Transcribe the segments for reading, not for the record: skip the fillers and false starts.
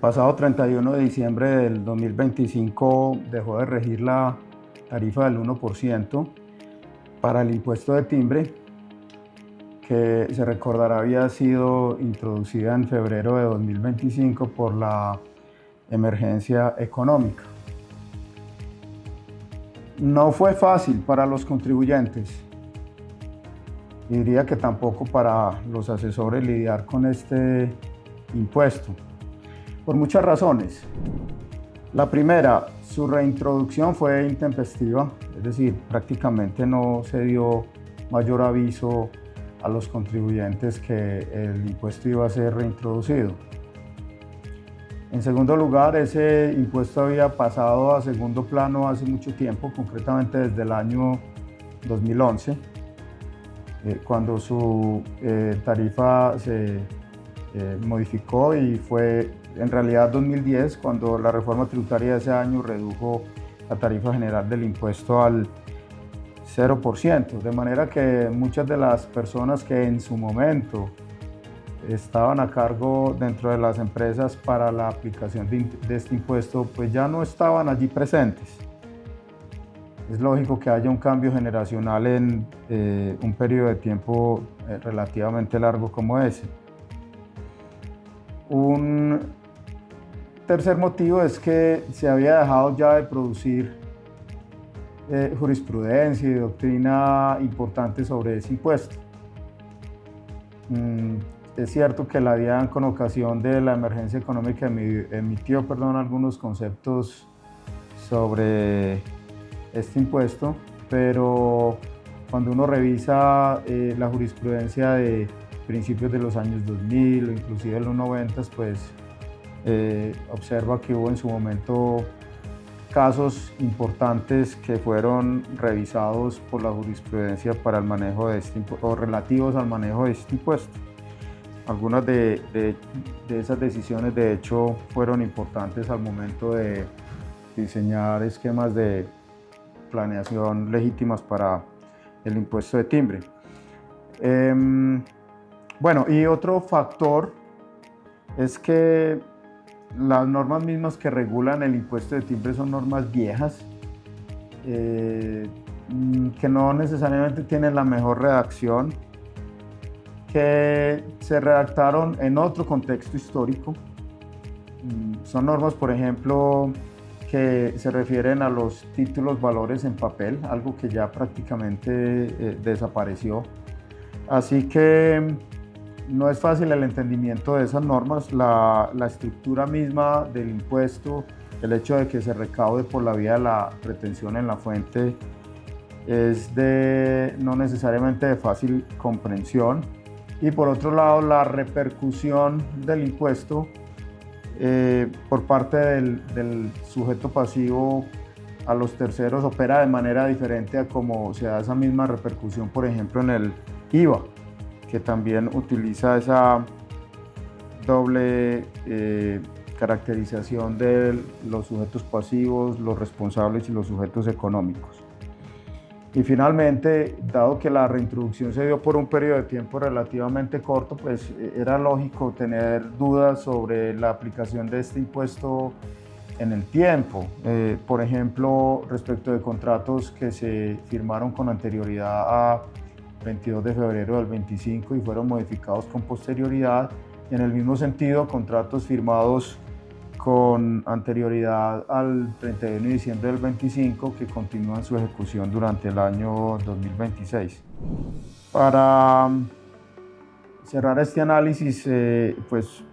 pasado 31 de diciembre del 2025 dejó de regir la tarifa del 1% para el impuesto de timbre, que se recordará había sido introducida en febrero de 2025 por la emergencia económica. No fue fácil para los contribuyentes, y diría que tampoco para los asesores lidiar con este impuesto, por muchas razones. La primera, su reintroducción fue intempestiva, es decir, prácticamente no se dio mayor aviso a los contribuyentes que el impuesto iba a ser reintroducido. En segundo lugar, ese impuesto había pasado a segundo plano hace mucho tiempo, concretamente desde el año 2011, cuando su tarifa se modificó, y fue en realidad 2010 cuando la reforma tributaria de ese año redujo la tarifa general del impuesto al 0%, de manera que muchas de las personas que en su momento estaban a cargo dentro de las empresas para la aplicación de este impuesto, pues ya no estaban allí presentes. Es lógico que haya un cambio generacional en un periodo de tiempo relativamente largo como ese. Un tercer motivo es que se había dejado ya de producir jurisprudencia y doctrina importante sobre ese impuesto. Es cierto que la DIAN, con ocasión de la emergencia económica, emitió algunos conceptos sobre este impuesto, pero cuando uno revisa la jurisprudencia de principios de los años 2000 o inclusive de los 90, pues observa que hubo en su momento casos importantes que fueron revisados por la jurisprudencia para el manejo de este impuesto, o relativos al manejo de este impuesto. Algunas de esas decisiones, de hecho, fueron importantes al momento de diseñar esquemas de planeación legítimas para el impuesto de timbre. Bueno, y otro factor es que las normas mismas que regulan el impuesto de timbre son normas viejas, que no necesariamente tienen la mejor redacción, que se redactaron en otro contexto histórico. Son normas, por ejemplo, que se refieren a los títulos valores en papel, algo que ya prácticamente desapareció. Así que no es fácil el entendimiento de esas normas. La estructura misma del impuesto, el hecho de que se recaude por la vía de la retención en la fuente, es no necesariamente de fácil comprensión. Y por otro lado, la repercusión del impuesto por parte del sujeto pasivo a los terceros opera de manera diferente a como se da esa misma repercusión, por ejemplo, en el IVA, que también utiliza esa doble caracterización de los sujetos pasivos, los responsables y los sujetos económicos. Y finalmente, dado que la reintroducción se dio por un periodo de tiempo relativamente corto, pues era lógico tener dudas sobre la aplicación de este impuesto en el tiempo. Por ejemplo, respecto de contratos que se firmaron con anterioridad a 22 de febrero del 25 y fueron modificados con posterioridad. Y en el mismo sentido, contratos firmados con anterioridad al 31 de diciembre del 25 que continúan su ejecución durante el año 2026. Para cerrar este análisis, pues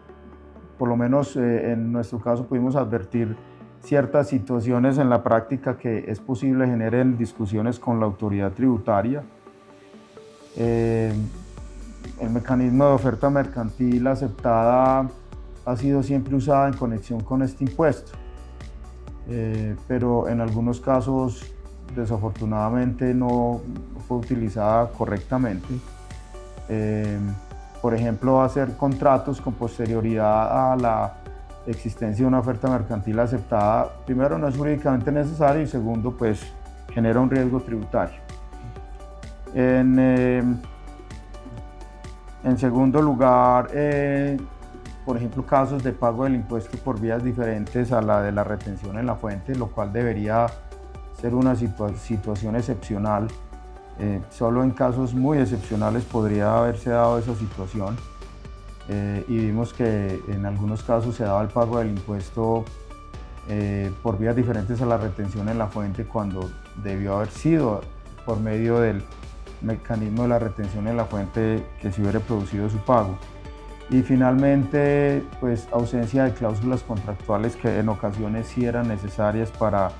por lo menos en nuestro caso pudimos advertir ciertas situaciones en la práctica que es posible generen discusiones con la autoridad tributaria. El mecanismo de oferta mercantil aceptada ha sido siempre usada en conexión con este impuesto, pero en algunos casos desafortunadamente no fue utilizada correctamente. Por ejemplo, hacer contratos con posterioridad a la existencia de una oferta mercantil aceptada, primero no es jurídicamente necesario y segundo, pues genera un riesgo tributario. En segundo lugar, por ejemplo, casos de pago del impuesto por vías diferentes a la de la retención en la fuente, lo cual debería ser una situación excepcional. Solo en casos muy excepcionales podría haberse dado esa situación. Y vimos que en algunos casos se daba el pago del impuesto por vías diferentes a la retención en la fuente cuando debió haber sido por medio del mecanismo de la retención en la fuente que se hubiera producido su pago. Y finalmente, pues ausencia de cláusulas contractuales que en ocasiones sí eran necesarias para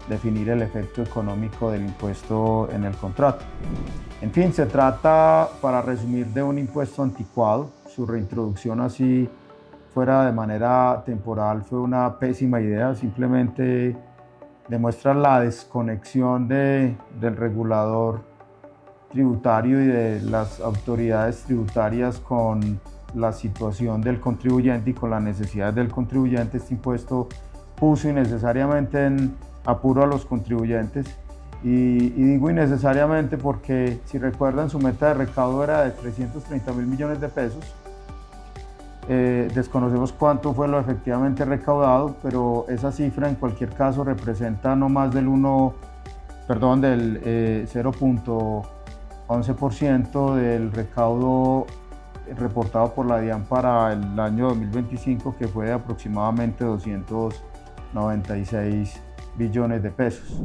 definir el efecto económico del impuesto en el contrato. En fin, se trata, para resumir, de un impuesto anticuado. Su reintroducción así fuera de manera temporal fue una pésima idea, simplemente demuestra la desconexión del regulador tributario y de las autoridades tributarias con la situación del contribuyente y con las necesidades del contribuyente. Este impuesto puso innecesariamente en apuro a los contribuyentes y digo innecesariamente porque, si recuerdan, su meta de recaudo era de 330.000 millones de pesos. Desconocemos cuánto fue lo efectivamente recaudado, pero esa cifra en cualquier caso representa no más del 0.11% del recaudo reportado por la DIAN para el año 2025, que fue de aproximadamente 296 billones de pesos.